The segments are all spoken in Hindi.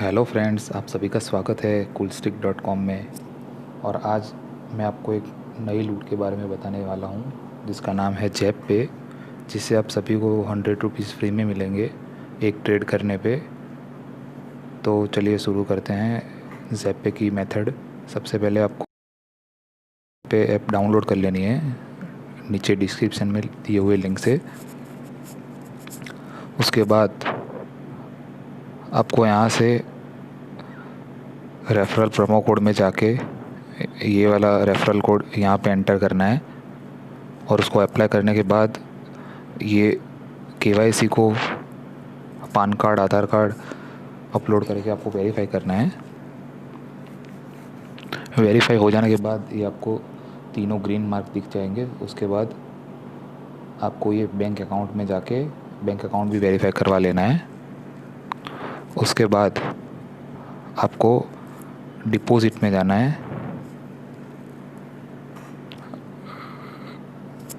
हेलो फ्रेंड्स, आप सभी का स्वागत है coolstick.com में। और आज मैं आपको एक नई लूट के बारे में बताने वाला हूँ जिसका नाम है जैप पे, जिससे आप सभी को 100 रुपीज़ फ्री में मिलेंगे एक ट्रेड करने पे। तो चलिए शुरू करते हैं जैप पे की मेथड। सबसे पहले आपको पे ऐप डाउनलोड कर लेनी है नीचे डिस्क्रिप्शन में दिए हुए लिंक से। उसके बाद आपको यहाँ से रेफरल प्रोमो कोड में जाके ये वाला रेफरल कोड यहाँ पे एंटर करना है और उसको अप्लाई करने के बाद ये केवाईसी को पान कार्ड, आधार कार्ड अपलोड करके आपको वेरीफाई करना है। वेरीफाई हो जाने के बाद ये आपको तीनों ग्रीन मार्क दिख जाएंगे। उसके बाद आपको ये बैंक अकाउंट में जाके बैंक अकाउंट भी वेरीफाई करवा लेना है। उसके बाद आपको डिपॉजिट में जाना है।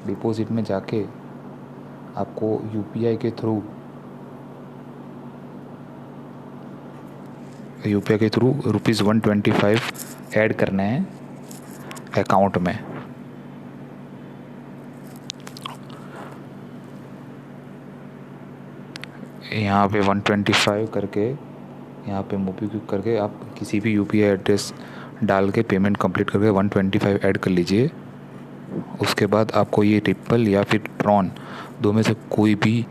डिपॉजिट में जाके आपको यूपीआई के थ्रू ₹125 ऐड करना है अकाउंट में। यहाँ पे 125 करके यहाँ पे मोबीक्विक करके आप किसी भी यूपीआई एड्रेस डाल के पेमेंट कंप्लीट करके 125 ऐड कर लीजिए। उसके बाद आपको ये रिपल या फिर ट्रॉन दो में से कोई भी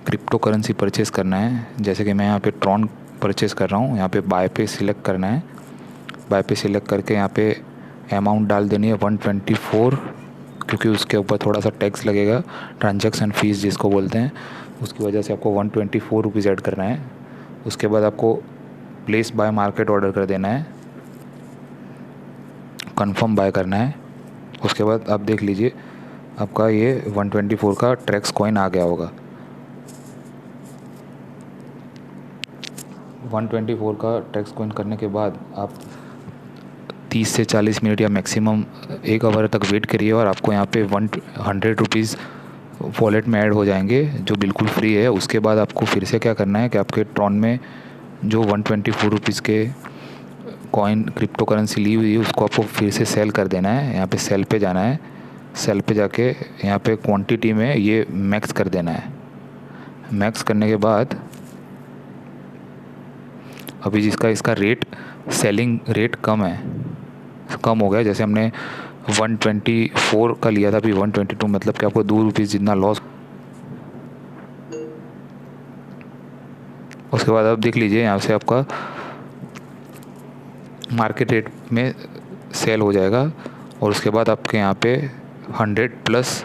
क्रिप्टो करेंसी परचेज़ करना है। जैसे कि मैं यहाँ पे ट्रॉन परचेज़ कर रहा हूँ। यहाँ पे बाय पे सिलेक्ट करना है। बाय पे सिलेक्ट करके यहाँ पे अमाउंट डाल देनी है 124, क्योंकि उसके ऊपर थोड़ा सा टैक्स लगेगा, ट्रांजैक्शन फ़ीस जिसको बोलते हैं, उसकी वजह से आपको 124 रुपीज़ ऐड करना है। उसके बाद आपको प्लेस बाय मार्केट ऑर्डर कर देना है, कंफर्म बाय करना है। उसके बाद आप देख लीजिए आपका ये 124 का ट्रैक्स कॉइन आ गया होगा। 124 का टैक्स कॉइन करने के बाद आप 30 से 40 मिनट या मैक्सिमम 1 आवर तक वेट करिए और आपको यहाँ पे 100 रुपीज़ वॉलेट में ऐड हो जाएंगे, जो बिल्कुल फ्री है। उसके बाद आपको फिर से क्या करना है कि आपके ट्रॉन में जो 124 रुपीज़ के कॉइन क्रिप्टो करेंसी ली हुई है उसको आपको फिर से सेल कर देना है। यहाँ पे सेल पे जाना है। सेल पे जाके यहाँ पे क्वांटिटी में ये मैक्स कर देना है। मैक्स करने के बाद अभी जिसका इसका रेट सेलिंग रेट कम हो गया। जैसे हमने 124 का लिया था, अभी 122, मतलब कि आपको 2 रुपीज़ जितना लॉस। उसके बाद आप देख लीजिए यहाँ से आपका मार्केट रेट में सेल हो जाएगा। और उसके बाद आपके यहाँ पे 100 प्लस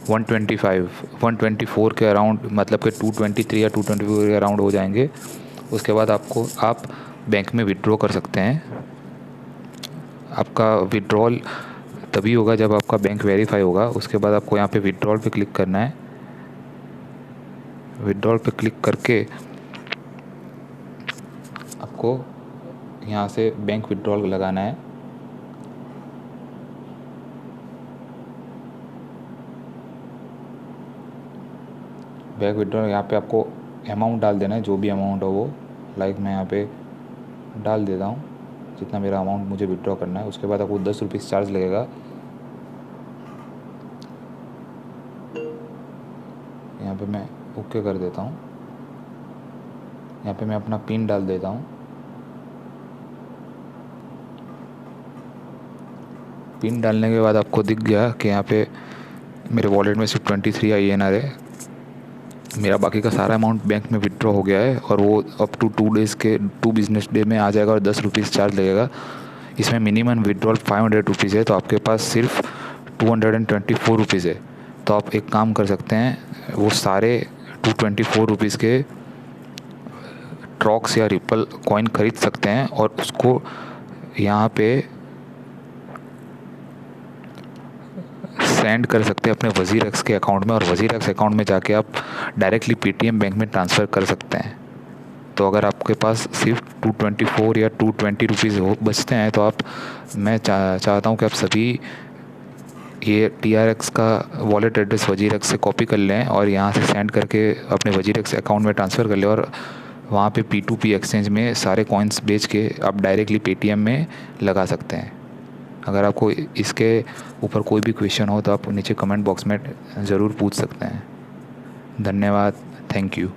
124 के अराउंड, मतलब कि 223 या 224 के अराउंड हो जाएंगे। उसके बाद आप बैंक में विड्रॉ कर सकते हैं। आपका विड्रॉल तभी होगा जब आपका बैंक वेरीफाई होगा। उसके बाद आपको यहाँ पे विड्रॉल पे क्लिक करना है। विड्रॉल पे क्लिक करके आपको यहाँ से बैंक विड्रॉल लगाना है। बैंक विड्रॉल यहाँ पे आपको अमाउंट डाल देना है, जो भी अमाउंट हो वो। लाइक मैं यहाँ पे डाल देता हूँ जितना मेरा अमाउंट मुझे विड्रॉ करना है। उसके बाद आपको 10 रुपीज़ चार्ज लगेगा। यहाँ पे मैं ओके कर देता हूँ। यहाँ पे मैं अपना पिन डाल देता हूँ। पिन डालने के बाद आपको दिख गया कि यहाँ पे मेरे वॉलेट में सिर्फ 23 INR है। मेरा बाकी का सारा अमाउंट बैंक में विड्रॉ हो गया है और वो अप टू 2 बिजनेस डे में आ जाएगा और 10 रुपीज़ चार्ज लगेगा। इसमें मिनिमम विड्रॉल 500 रुपीज़ है, तो आपके पास सिर्फ 224 रुपीज़ है। तो आप एक काम कर सकते हैं, वो सारे 224 रुपीज़ के ट्रॉक्स या रिपल कॉइन खरीद सकते हैं और उसको यहाँ पे सेंड कर सकते हैं अपने वज़ीर एक्स के अकाउंट में। और वज़ीर एक्स अकाउंट में जाके आप डायरेक्टली पेटीएम बैंक में ट्रांसफ़र कर सकते हैं। तो अगर आपके पास सिर्फ 224 या 220 रुपीज़ बचते हैं तो मैं चाहता हूँ कि आप सभी ये TRX का वॉलेट एड्रेस वज़ीर एक्स से कॉपी कर लें और यहाँ से सेंड करके अपने वज़ीर एक्स अकाउंट में ट्रांसफ़र कर लें और वहाँ पे P2P एक्सचेंज में सारे कॉइन्स बेच के आप डायरेक्टली पेटीएम में लगा सकते हैं। अगर आपको इसके ऊपर कोई भी क्वेश्चन हो तो आप नीचे कमेंट बॉक्स में ज़रूर पूछ सकते हैं। धन्यवाद, थैंक यू।